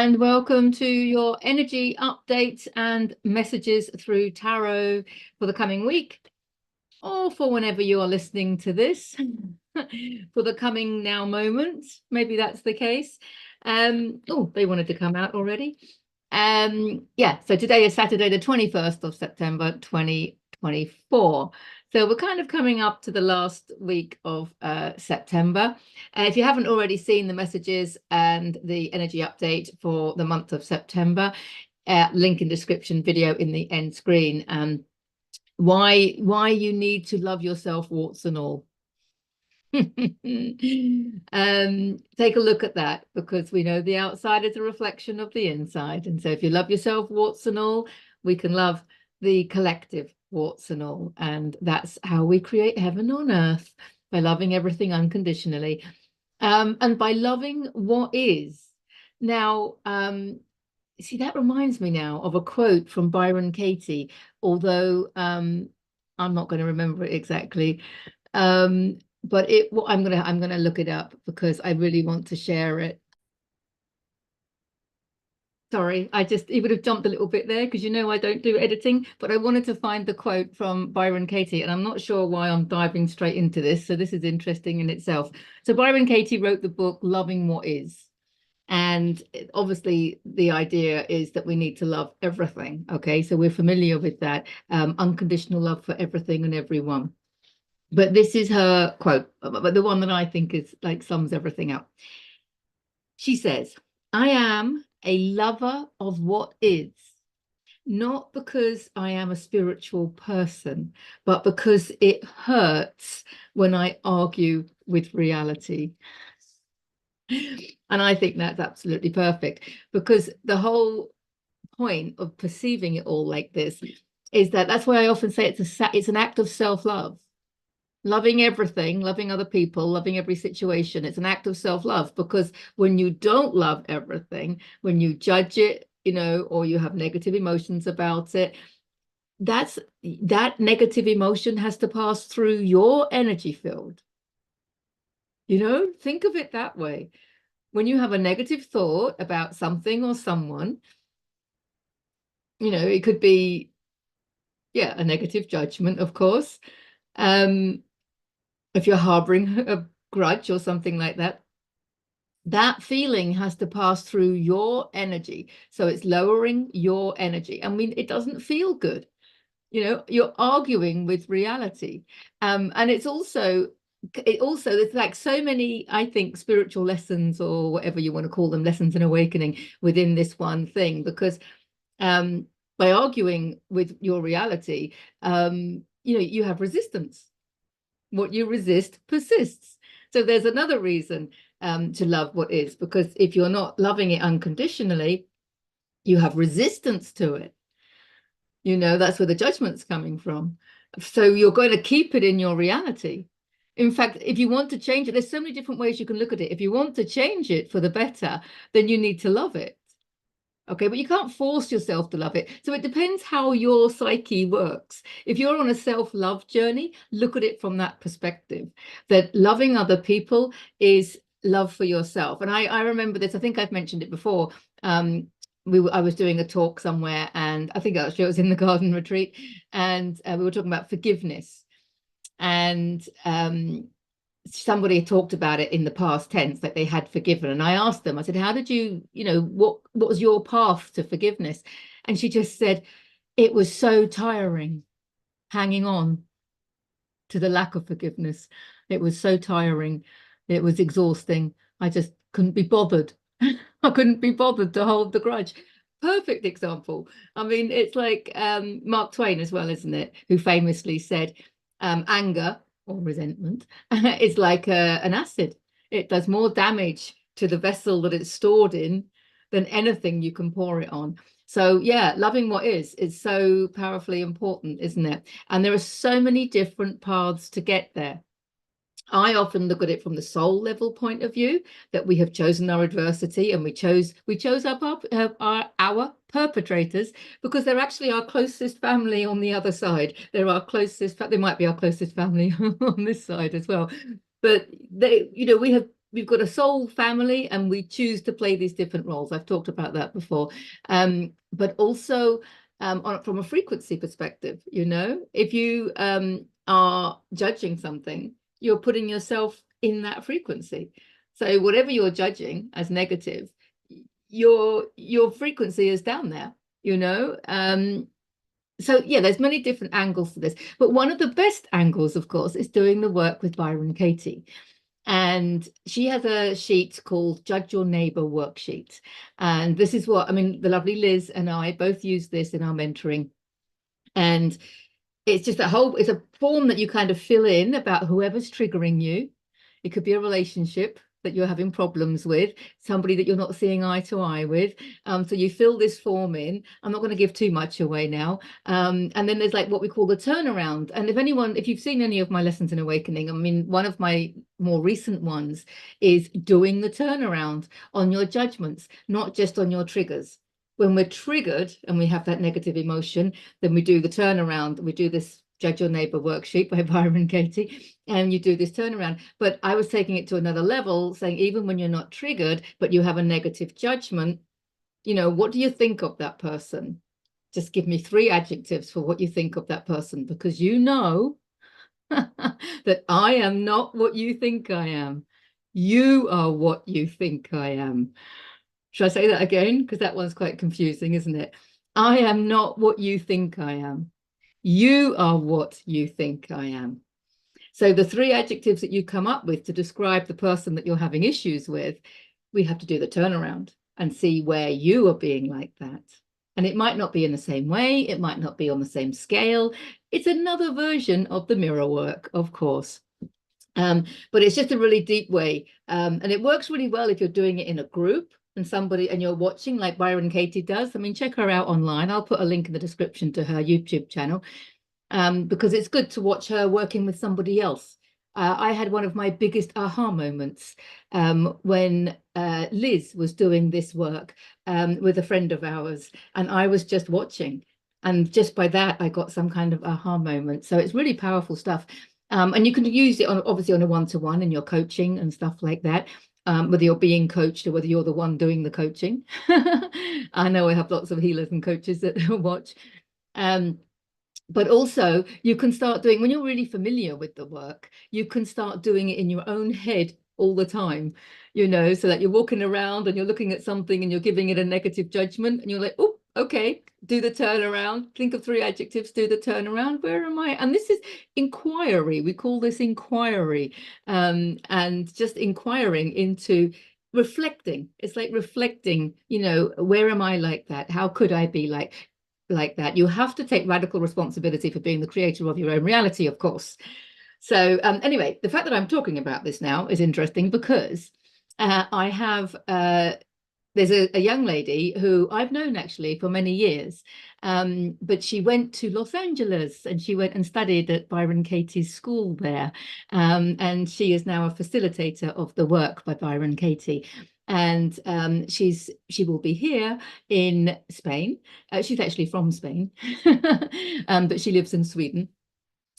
and welcome to your energy updates and messages through tarot for the coming week, or for whenever you are listening to this, for the coming now moment. Maybe that's the case. Oh, they wanted to come out already. Yeah, so today is Saturday, the 21st of September, 2024. So we're kind of coming up to the last week of September. If you haven't already seen the messages and the energy update for the month of September, link in description, video in the end screen. Why you need to love yourself, warts and all. Take a look at that, because we know the outside is a reflection of the inside. And so if you love yourself, warts and all, we can love the collective, warts and all. And that's how we create heaven on earth, by loving everything unconditionally, and by loving what is. Now, see, that reminds me now of a quote from Byron Katie, although I'm not going to remember it exactly. But I'm gonna look it up because I really want to share it. Sorry, it would have jumped a little bit there because I don't do editing, but I wanted to find the quote from Byron Katie, and I'm not sure why I'm diving straight into this. So this is interesting in itself. So Byron Katie wrote the book Loving What Is. And obviously the idea is that we need to love everything. Okay, so we're familiar with that, unconditional love for everything and everyone. But this is her quote, but the one that I think is like sums everything up. She says, "I am a lover of what is, not because I am a spiritual person, but because it hurts when I argue with reality." And I think that's absolutely perfect, because the whole point of perceiving it all like this is that's why I often say it's an act of self-love. Loving everything, loving other people, loving every situation. It's an act of self-love, because when you don't love everything, when you judge it, or you have negative emotions about it, that negative emotion has to pass through your energy field. Think of it that way. When you have a negative thought about something or someone, it could be, a negative judgment, of course. If you're harboring a grudge or something like that, that feeling has to pass through your energy. So it's lowering your energy. I mean, it doesn't feel good. You're arguing with reality. And it's also there's like so many, I think, spiritual lessons, or whatever you want to call them, lessons in awakening within this one thing, because by arguing with your reality, you have resistance. What you resist persists. So there's another reason to love what is, because if you're not loving it unconditionally, you have resistance to it. That's where the judgment's coming from. So you're going to keep it in your reality. In fact, if you want to change it, there's so many different ways you can look at it. If you want to change it for the better, then you need to love it. Okay, but you can't force yourself to love it. So it depends how your psyche works. If you're on a self-love journey, look at it from that perspective, that loving other people is love for yourself. And I remember this, I think I've mentioned it before. I was doing a talk somewhere, and I think actually it was in the garden retreat, and we were talking about forgiveness. And somebody talked about it in the past tense, that they had forgiven. And I asked them, I said, how did you, what was your path to forgiveness? And she just said, it was so tiring hanging on to the lack of forgiveness. It was so tiring. It was exhausting. I just couldn't be bothered. I couldn't be bothered to hold the grudge. Perfect example. I mean, it's like Mark Twain as well, isn't it? Who famously said, anger or resentment is like an acid. It does more damage to the vessel that it's stored in than anything you can pour it on. So yeah, loving what is so powerfully important, isn't it? And there are so many different paths to get there. I often look at it from the soul level point of view, that we have chosen our adversity, and we chose our perpetrators, because they're actually our closest family on the other side. They might be our closest family on this side as well. But we have we've got a soul family, and we choose to play these different roles. I've talked about that before. But also from a frequency perspective, you know, if you are judging something, you're putting yourself in that frequency. So whatever you're judging as negative, your frequency is down there, you know. So yeah, there's many different angles to this, but one of the best angles, of course, is doing the work with Byron Katie. And she has a sheet called Judge Your Neighbor Worksheet. And this is what, I mean, the lovely Liz and I both use this in our mentoring. And it's just it's a form that you kind of fill in about whoever's triggering you. It could be a relationship that you're having problems with, somebody that you're not seeing eye to eye with. So you fill this form in. I'm not going to give too much away now. And then there's like what we call the turnaround. And if you've seen any of my lessons in awakening, I mean, one of my more recent ones is doing the turnaround on your judgments, not just on your triggers. When we're triggered and we have that negative emotion, then we do the turnaround. We do this Judge Your Neighbor Worksheet by Byron Katie, and you do this turnaround. But I was taking it to another level, saying even when you're not triggered, but you have a negative judgment, you know, what do you think of that person? Just give me 3 adjectives for what you think of that person, because you know that I am not what you think I am. You are what you think I am. Should I say that again? Because that one's quite confusing, isn't it? I am not what you think I am. You are what you think I am. So the 3 adjectives that you come up with to describe the person that you're having issues with, we have to do the turnaround and see where you are being like that. And it might not be in the same way. It might not be on the same scale. It's another version of the mirror work, of course. But it's just a really deep way. And it works really well if you're doing it in a group and you're watching like Byron Katie does. I mean, check her out online. I'll put a link in the description to her YouTube channel, because it's good to watch her working with somebody else. I had one of my biggest aha moments when Liz was doing this work with a friend of ours, and I was just watching. And just by that, I got some kind of aha moment. So it's really powerful stuff. And you can use it obviously on a one-to-one in your coaching and stuff like that. Whether you're being coached or whether you're the one doing the coaching. I know I have lots of healers and coaches that watch. But also you can start doing, when you're really familiar with the work, you can start doing it in your own head all the time, you know, so that you're walking around and you're looking at something and you're giving it a negative judgment and you're like, oh, okay, do the turnaround, think of 3 adjectives, do the turnaround. Where am I? And this is inquiry. We call this inquiry, and just inquiring into reflecting. It's like reflecting, you know, where am I like that? How could I be like that? You have to take radical responsibility for being the creator of your own reality, of course. So anyway, the fact that I'm talking about this now is interesting because I have there's a young lady who I've known actually for many years, but she went to Los Angeles and she went and studied at Byron Katie's school there, and she is now a facilitator of the work by Byron Katie. And she will be here in Spain. She's actually from Spain, but she lives in Sweden.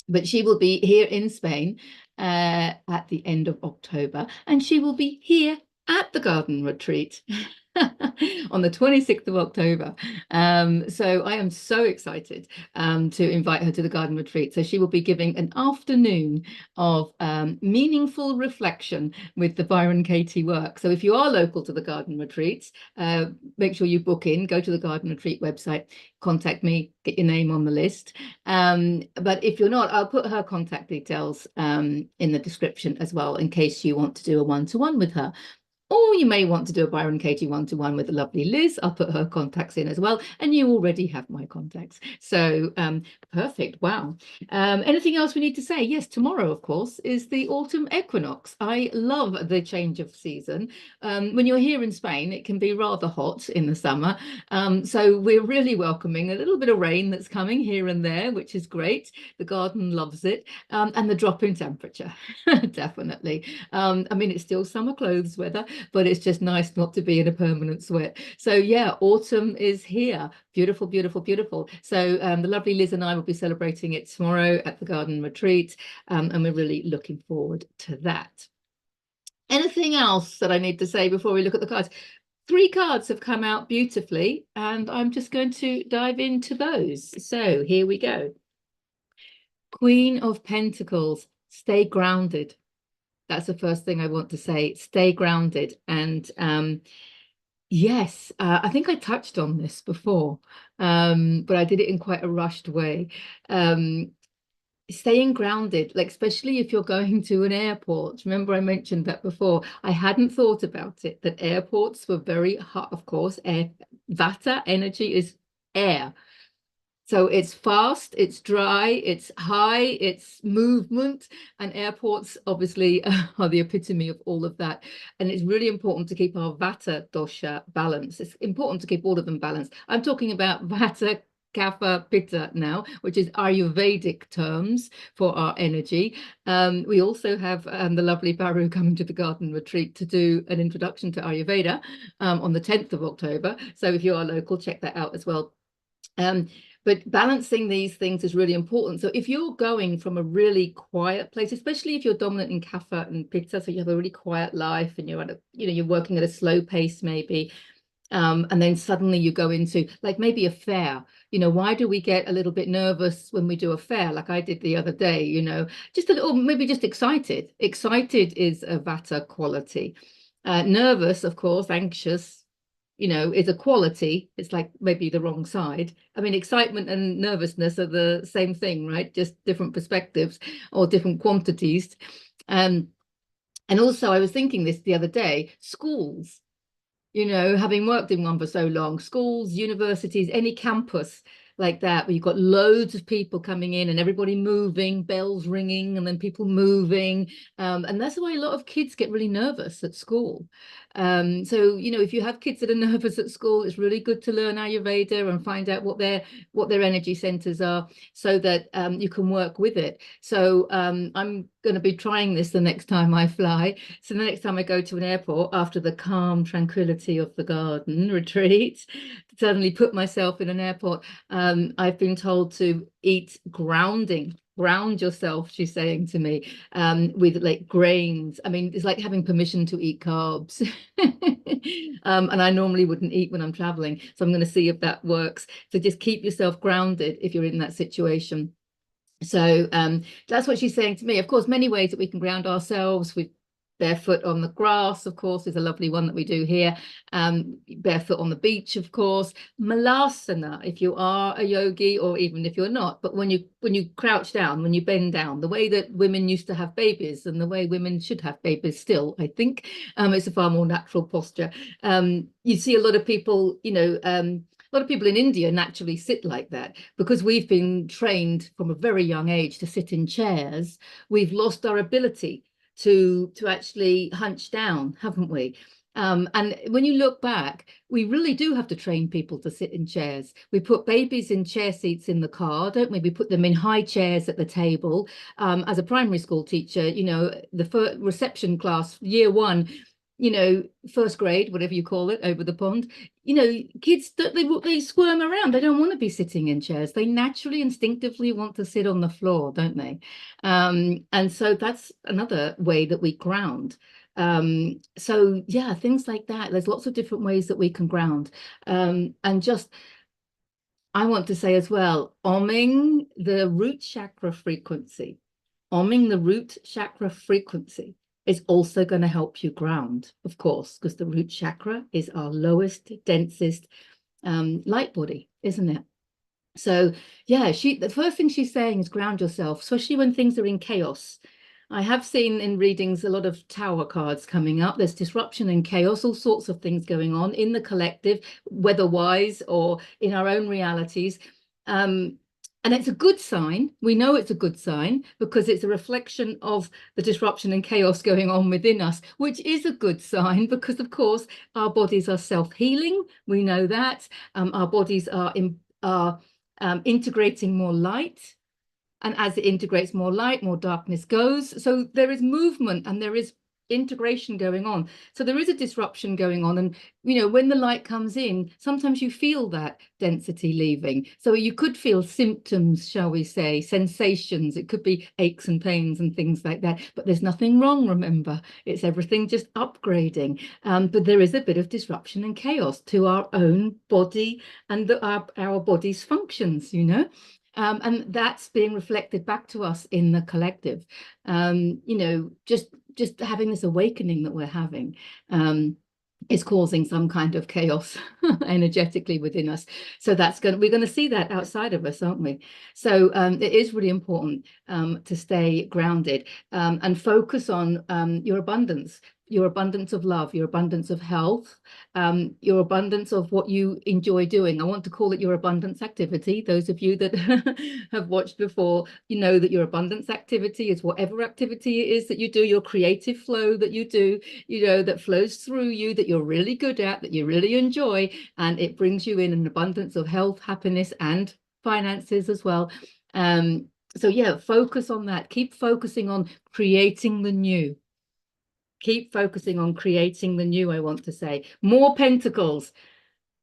But she will be here in Spain at the end of October, and she will be here at the garden retreat on the 26th of October. So I am so excited to invite her to the garden retreat. So she will be giving an afternoon of meaningful reflection with the Byron Katie work. So if you are local to the garden retreats, make sure you book in, go to the garden retreat website, contact me, get your name on the list. But if you're not, I'll put her contact details in the description as well, in case you want to do a one-to-one with her. Or you may want to do a Byron Katie one-to-one with the lovely Liz. I'll put her contacts in as well. And you already have my contacts. So perfect. Wow. Anything else we need to say? Yes, tomorrow, of course, is the autumn equinox. I love the change of season. When you're here in Spain, it can be rather hot in the summer. So we're really welcoming a little bit of rain that's coming here and there, which is great. The garden loves it. And the drop in temperature, definitely. I mean, it's still summer clothes weather, but it's just nice not to be in a permanent sweat. So yeah, autumn is here. Beautiful, beautiful, beautiful. So the lovely Liz and I will be celebrating it tomorrow at the garden retreat, and we're really looking forward to that. Anything else that I need to say before we look at the cards? 3 cards have come out beautifully, and I'm just going to dive into those. So here we go. Queen of Pentacles, stay grounded. That's the first thing I want to say. Stay grounded. And yes, I think I touched on this before, but I did it in quite a rushed way. Staying grounded, like especially if you're going to an airport. Remember, I mentioned that before. I hadn't thought about it, that airports were very hot, of course. Air, Vata energy is air. So it's fast, it's dry, it's high, it's movement, and airports obviously are the epitome of all of that. And it's really important to keep our Vata dosha balanced. It's important to keep all of them balanced. I'm talking about Vata, Kapha, Pitta now, which is Ayurvedic terms for our energy. We also have the lovely Baru coming to the garden retreat to do an introduction to Ayurveda on the 10th of October. So if you are local, check that out as well. But balancing these things is really important. So if you're going from a really quiet place, especially if you're dominant in Kapha and Pitta, so you have a really quiet life and you're at a, you're working at a slow pace maybe, and then suddenly you go into like maybe a fair. Why do we get a little bit nervous when we do a fair, like I did the other day? Just a little, maybe just excited. Excited is a Vata quality. Nervous, of course, anxious, is a quality. It's like maybe the wrong side. I mean, excitement and nervousness are the same thing, right? Just different perspectives or different quantities. And also I was thinking this the other day, schools, having worked in one for so long, schools, universities, any campus like that, where you've got loads of people coming in and everybody moving, bells ringing, and then people moving. And that's why a lot of kids get really nervous at school. So, if you have kids that are nervous at school, it's really good to learn Ayurveda and find out what their energy centers are so that you can work with it. So I'm going to be trying this the next time I fly. So the next time I go to an airport, after the calm tranquility of the garden retreat, suddenly put myself in an airport, I've been told to eat ground yourself, she's saying to me, with like grains. I mean, it's like having permission to eat carbs. And I normally wouldn't eat when I'm traveling, so I'm going to see if that works. So just keep yourself grounded if you're in that situation. So that's what she's saying to me. Of course, many ways that we can ground ourselves. With barefoot on the grass, of course, is a lovely one that we do here. Barefoot on the beach, of course. Malasana, if you are a yogi, or even if you're not. But when you crouch down, when you bend down, the way that women used to have babies and the way women should have babies still, I think, it's a far more natural posture. You see a lot of people, a lot of people in India naturally sit like that because we've been trained from a very young age to sit in chairs. We've lost our ability to actually hunch down, haven't we? And when you look back, we really do have to train people to sit in chairs. We put babies in chair seats in the car, don't we? We put them in high chairs at the table. As a primary school teacher, the reception class, year one, first grade, whatever you call it, over the pond, kids, they squirm around. They don't want to be sitting in chairs. They naturally, instinctively want to sit on the floor, don't they? And so that's another way that we ground. So yeah, things like that. There's lots of different ways that we can ground. And just, I want to say as well, oming the root chakra frequency. Oming the root chakra frequency is also going to help you ground, of course, because the root chakra is our lowest, densest light body, isn't it? So yeah, the first thing she's saying is ground yourself, especially when things are in chaos. I have seen in readings a lot of tower cards coming up. There's disruption and chaos, all sorts of things going on in the collective, weather-wise or in our own realities. And it's a good sign. We know it's a good sign because it's a reflection of the disruption and chaos going on within us, which is a good sign because, of course, our bodies are self-healing. We know that. Our bodies are integrating more light. And as it integrates more light, more darkness goes. So there is movement and there is integration going on. So there is a disruption going on. And, you know, when the light comes in, sometimes you feel that density leaving. So you could feel symptoms, shall we say, sensations. It could be aches and pains and things like that. But there's nothing wrong, remember. It's everything just upgrading. But there is a bit of disruption and chaos to our own body and our body's functions, you know. And that's being reflected back to us in the collective. You know, just having this awakening that we're having is causing some kind of chaos energetically within us. So we're going to see that outside of us, aren't we? So it is really important to stay grounded and focus on your abundance of love, your abundance of health, your abundance of what you enjoy doing. I want to call it your abundance activity. Those of you that have watched before, you know that your abundance activity is whatever activity it is that you do, your creative flow that you do, you know, that flows through you, that you're really good at, that you really enjoy, and it brings you in an abundance of health, happiness, and finances as well. So yeah, focus on that. Keep focusing on creating the new. Keep focusing on creating the new, I want to say. More pentacles.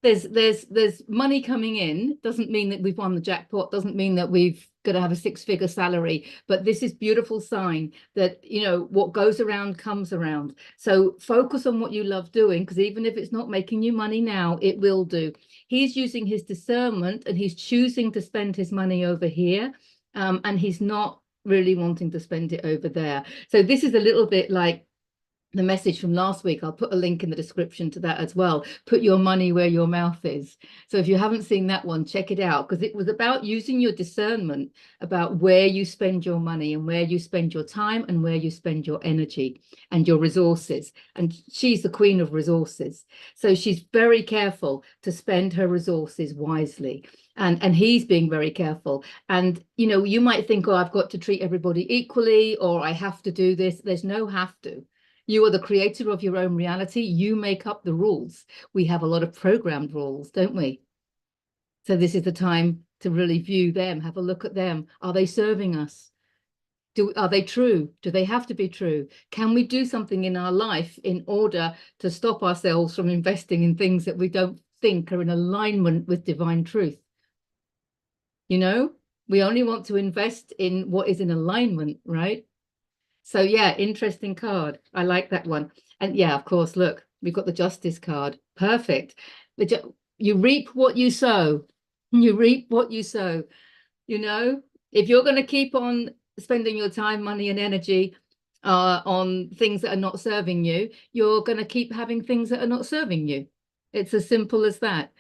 There's money coming in. Doesn't mean that we've won the jackpot, doesn't mean that we've got to have a six-figure salary, but this is beautiful sign that, you know, what goes around comes around. So focus on what you love doing, because even if it's not making you money now, it will do. He's using his discernment and he's choosing to spend his money over here, and he's not really wanting to spend it over there. So this is a little bit like the message from last week. I'll put a link in the description to that as well. Put your money where your mouth is. So if you haven't seen that one, check it out, because it was about using your discernment about where you spend your money and where you spend your time and where you spend your energy and your resources. And she's the queen of resources. So she's very careful to spend her resources wisely. And he's being very careful. And, you know, you might think, oh, I've got to treat everybody equally, or I have to do this. There's no have to. You are the creator of your own reality. You make up the rules. We have a lot of programmed rules, don't we? So this is the time to really view them, have a look at them. Are they serving us? Are they true? Do they have to be true? Can we do something in our life in order to stop ourselves from investing in things that we don't think are in alignment with divine truth? You know, we only want to invest in what is in alignment, right? So yeah, interesting card. I like that one. And yeah, of course, look, we've got the Justice card. Perfect. You reap what you sow. You reap what you sow. You know, if you're going to keep on spending your time, money, and energy on things that are not serving you, you're going to keep having things that are not serving you. It's as simple as that.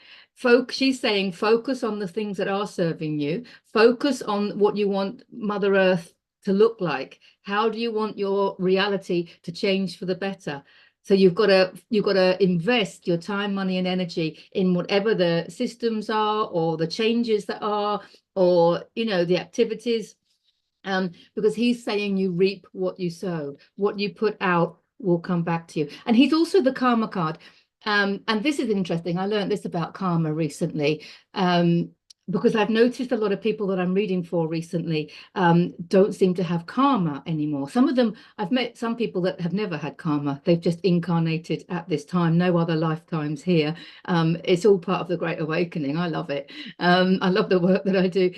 She's saying focus on the things that are serving you. Focus on what you want Mother Earth to look like. How do you want your reality to change for the better? So you've got to invest your time, money, and energy in whatever the systems are, or the changes that are, or, you know, the activities, because he's saying you reap what you sow. What you put out will come back to you. And he's also the karma card. And this is interesting. I learned this about karma recently, because I've noticed a lot of people that I'm reading for recently don't seem to have karma anymore. Some of them, I've met some people that have never had karma. They've just incarnated at this time, no other lifetimes here. It's all part of the Great Awakening. I love it. I love the work that I do.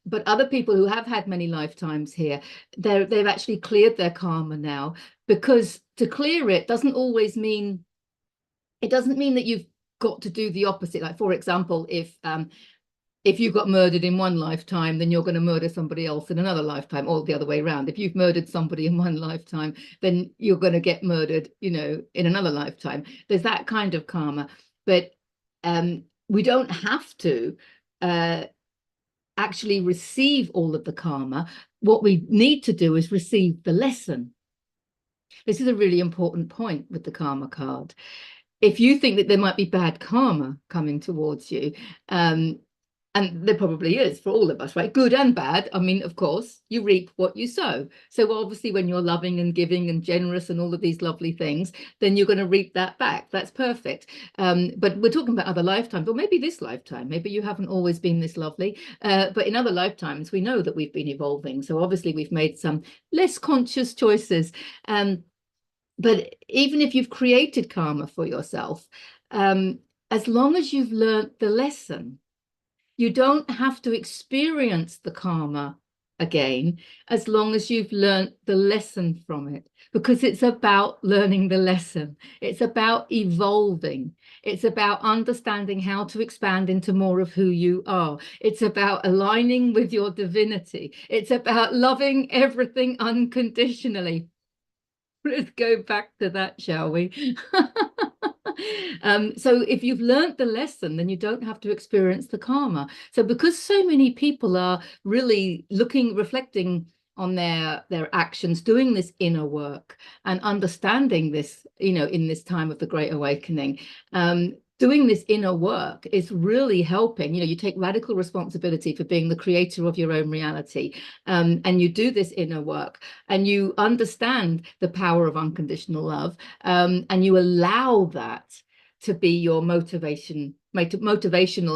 But other people who have had many lifetimes here, they've actually cleared their karma now, because to clear it doesn't always mean, it doesn't mean that you've got to do the opposite. Like, for example, if you got murdered in one lifetime, then you're going to murder somebody else in another lifetime, or the other way around. If you've murdered somebody in one lifetime, then you're going to get murdered, you know, in another lifetime. There's that kind of karma. But we don't have to actually receive all of the karma. What we need to do is receive the lesson. This is a really important point with the karma card. If you think that there might be bad karma coming towards you, and there probably is for all of us, right? Good and bad. I mean, of course, you reap what you sow. So obviously, when you're loving and giving and generous and all of these lovely things, then you're going to reap that back. That's perfect. But we're talking about other lifetimes, or maybe this lifetime. Maybe you haven't always been this lovely. But in other lifetimes, we know that we've been evolving. So obviously, we've made some less conscious choices. But even if you've created karma for yourself, as long as you've learnt the lesson, you don't have to experience the karma again, as long as you've learnt the lesson from it, because it's about learning the lesson. It's about evolving. It's about understanding how to expand into more of who you are. It's about aligning with your divinity. It's about loving everything unconditionally. Let's go back to that, shall we? So if you've learned the lesson, then you don't have to experience the karma. So because so many people are really reflecting on their actions, doing this inner work and understanding this, in this time of the Great Awakening, doing this inner work is really helping. You take radical responsibility for being the creator of your own reality, and you do this inner work and you understand the power of unconditional love, and you allow that to be your motivational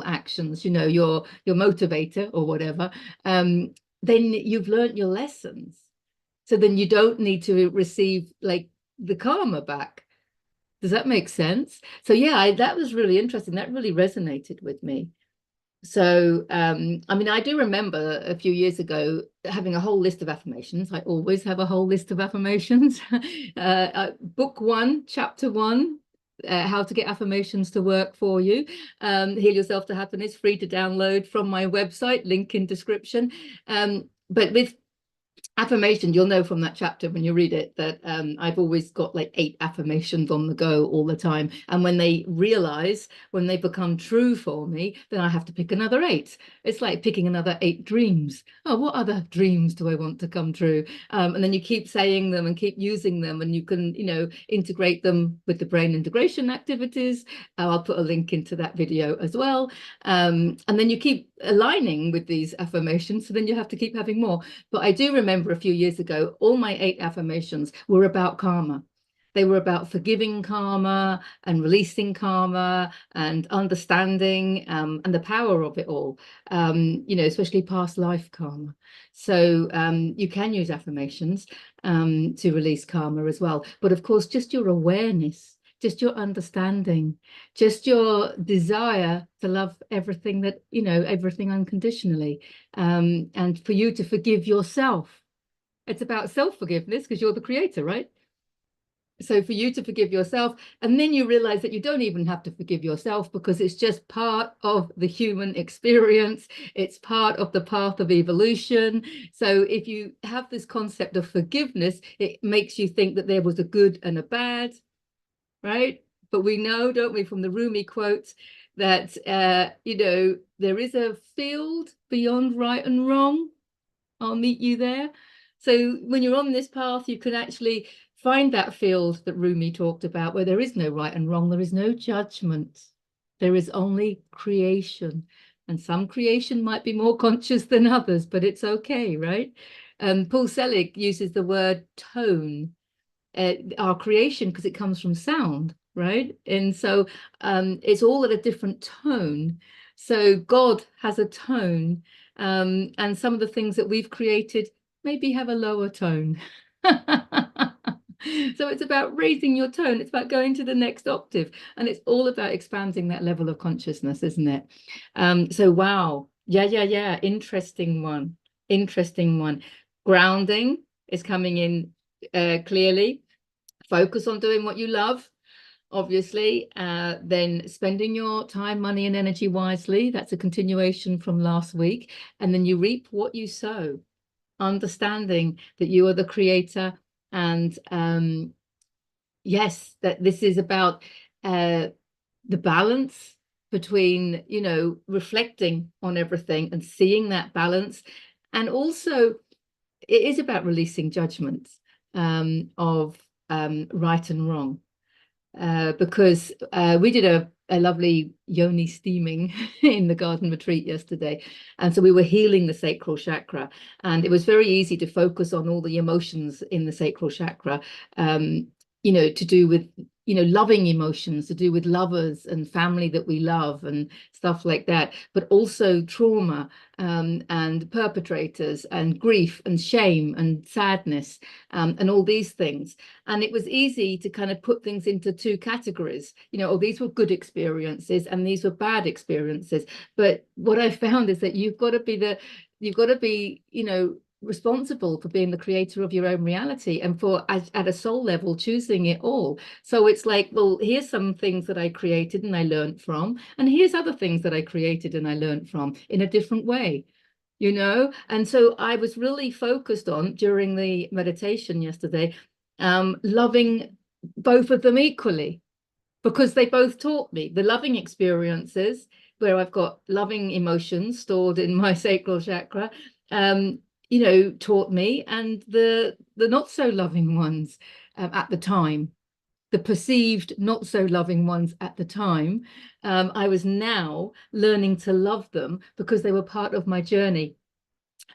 actions, your motivator or whatever, then you've learned your lessons. So then you don't need to receive like the karma back. Does that make sense? So yeah, that was really interesting. That really resonated with me. So I mean, I do remember a few years ago having a whole list of affirmations. I always have a whole list of affirmations. Book 1, chapter 1, how to get affirmations to work for you. Heal Yourself to Happiness, free to download from my website, link in description. But with affirmation, you'll know from that chapter when you read it that I've always got like 8 affirmations on the go all the time, and when they become true for me, then I have to pick another 8. It's like picking another 8 dreams. Oh, what other dreams do I want to come true? And then you keep saying them and keep using them, and you can integrate them with the brain integration activities. I'll put a link into that video as well, and then you keep aligning with these affirmations, so then you have to keep having more. But I do remember a few years ago, all my 8 affirmations were about karma. They were about forgiving karma and releasing karma and understanding, and the power of it all, especially past life karma. So you can use affirmations to release karma as well. But of course, just your awareness, just your understanding, just your desire to love everything everything unconditionally, and for you to forgive yourself. It's about self-forgiveness because you're the creator, right? So for you to forgive yourself, and then you realize that you don't even have to forgive yourself because it's just part of the human experience. It's part of the path of evolution. So if you have this concept of forgiveness, it makes you think that there was a good and a bad, right? But we know, don't we, from the Rumi quote that there is a field beyond right and wrong. I'll meet you there. So when you're on this path, you can actually find that field that Rumi talked about, where there is no right and wrong, there is no judgment, there is only creation. And some creation might be more conscious than others, but it's okay, right? Paul Selig uses the word tone, our creation, because it comes from sound, right? And so it's all at a different tone. So God has a tone, and some of the things that we've created maybe have a lower tone. So it's about raising your tone. It's about going to the next octave, and it's all about expanding that level of consciousness, isn't it? So wow, yeah, interesting one. Grounding is coming in clearly. Focus on doing what you love, obviously, then spending your time, money and energy wisely. That's a continuation from last week. And then you reap what you sow, understanding that you are the creator. And yes, that this is about the balance between reflecting on everything and seeing that balance. And also it is about releasing judgments of right and wrong, because we did a lovely yoni steaming in the garden retreat yesterday, and so we were healing the sacral chakra, and it was very easy to focus on all the emotions in the sacral chakra, to do with loving emotions to do with lovers and family that we love and stuff like that, but also trauma, and perpetrators and grief and shame and sadness, and all these things. And it was easy to kind of put things into two categories, oh, these were good experiences and these were bad experiences. But what I found is that you've got to be responsible for being the creator of your own reality, and for at a soul level choosing it all. So it's like, well, here's some things that I created and I learned from, and here's other things that I created and I learned from in a different way. And so I was really focused on, during the meditation yesterday, loving both of them equally, because they both taught me the loving experiences, where I've got loving emotions stored in my sacral chakra, taught me, and the not so loving ones, at the time, the perceived not so loving ones at the time, I was now learning to love them because they were part of my journey,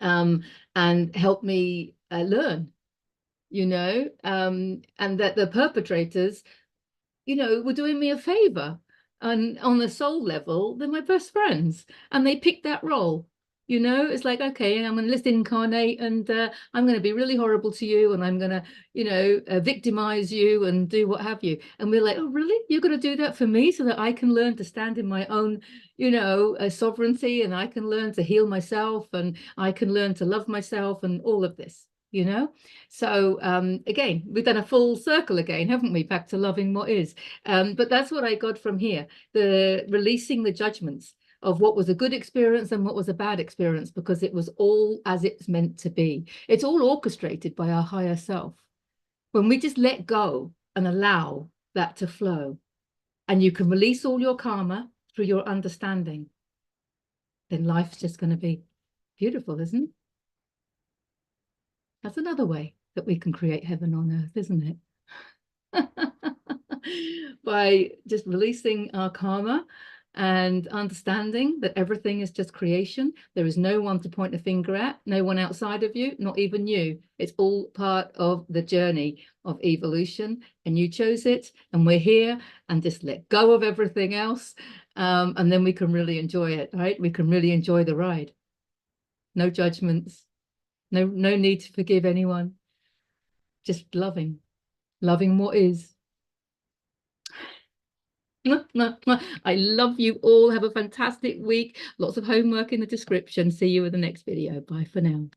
and helped me learn, and that the perpetrators, were doing me a favor. And on the soul level, they're my best friends, and they picked that role. It's like, okay, I'm going to let's incarnate, and I'm going to be really horrible to you, and I'm going to, victimize you and do what have you. And we're like, oh, really? You're going to do that for me so that I can learn to stand in my own, sovereignty, and I can learn to heal myself, and I can learn to love myself, and all of this. So again, we've done a full circle again, haven't we, back to loving what is. But that's what I got from here, the releasing the judgments of what was a good experience and what was a bad experience, because it was all as it's meant to be. It's all orchestrated by our higher self. When we just let go and allow that to flow, and you can release all your karma through your understanding, then life's just going to be beautiful, isn't it? That's another way that we can create heaven on earth, isn't it? By just releasing our karma and understanding that everything is just creation. There is no one to point a finger at, no one outside of you, not even you. It's all part of the journey of evolution, and you chose it, and we're here, and just let go of everything else, and then we can really enjoy it, right? We can really enjoy the ride. No judgments. No need to forgive anyone. Just loving what is. I love you all. Have a fantastic week. Lots of homework in the description. See you in the next video. Bye for now.